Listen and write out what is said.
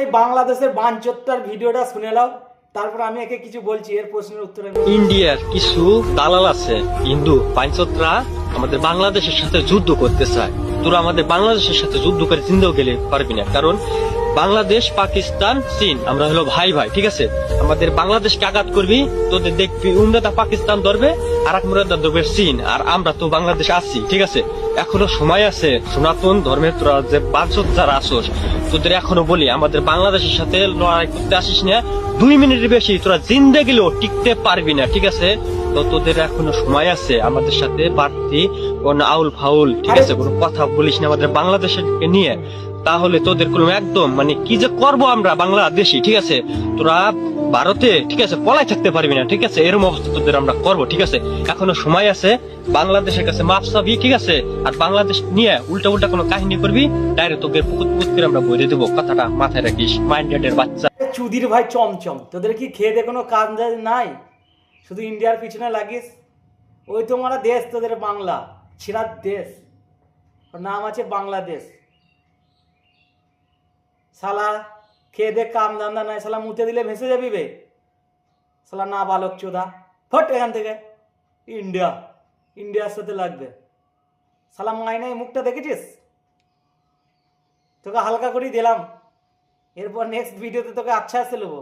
এই বাংলাদেশের বানচোত্তার ভিডিওটা শুনে নাও, তারপর আমি একে কিছু বলছি, এর প্রশ্নের উত্তরে। ইন্ডিয়ার কিছু দালাল আছে, হিন্দু পাইনচত্রা আমাদের বাংলাদেশের সাথে যুদ্ধ করতে চায়। তোরা আমাদের বাংলাদেশের সাথে যুদ্ধ করে জিন্দাও গেলে পারবি না, কারণ বাংলাদেশ, পাকিস্তান, চীন আমরা হলো ভাই ভাই, ঠিক আছে? আমাদের বাংলাদেশকে আঘাত করবি, তোদের দেখবি উমরাদা পাকিস্তান ধরবে আর এক মুরাদা ধরবে চীন, আর আমরা তো বাংলাদেশে আছি, ঠিক আছে? এখনো সময় আছে। সনাতন ধর্মের তোরা যে বাঞ্চত যারা আসোস, তোদের এখনো বলি আমাদের বাংলাদেশের সাথে লড়াই করতে আসিস না। 2 মিনিটের বেশি তোরা জিন্দে গেলেও টিকতে পারবি না, ঠিক আছে? তো তোদের এখনো সময় আছে আমাদের সাথে বাড়তি কোন আউল ফাউল, ঠিক আছে, কোনো কথা বলিস না আমাদের বাংলাদেশের নিয়ে, তাহলে তোদের কোনো একদম মানে কি যে করব আমরা বাংলাদেশি, ঠিক আছে? তোরা ভারতে, ঠিক আছে, পলাই থাকতে পারবি না, ঠিক আছে? এরকম অবস্থা তোদের আমরা করবো, ঠিক আছে? এখনো সময় আছে, বাংলাদেশের কাছে মাপ চাবি, ঠিক আছে? আর বাংলাদেশ নিয়ে উল্টা উল্টা কোনো কাহিনী করবি, ডাইরেক্ট তোকে পুকুত পুকুত করে আমরা বইরে দেবো। কথাটা মাথায় রাখিস, মাইন্ডেডের বাচ্চা। চুদির ভাই চমচম, তোদের কি খেয়ে দে কোনো কাজ নাই? শুধু ইন্ডিয়ার পিছনে লাগিস। ওই তোমারা দেশ, তোদের বাংলা ছিড়া দেশ, ওর নাম আছে বাংলাদেশ। শালা খেয়ে দে কাম ধান্দা নাই, শালা মুতে দিলে ভেসে যাবি বে। শালা না বালক চোদা, ফট এখান থেকে। ইন্ডিয়া, ইন্ডিয়ার সাথে লাগবে। শালা মাইনাই মুখটা দেখেছিস? তোকে হালকা করেই দিলাম, এরপর নেক্সট ভিডিওতে তোকে আচ্ছা আসতে নেবো।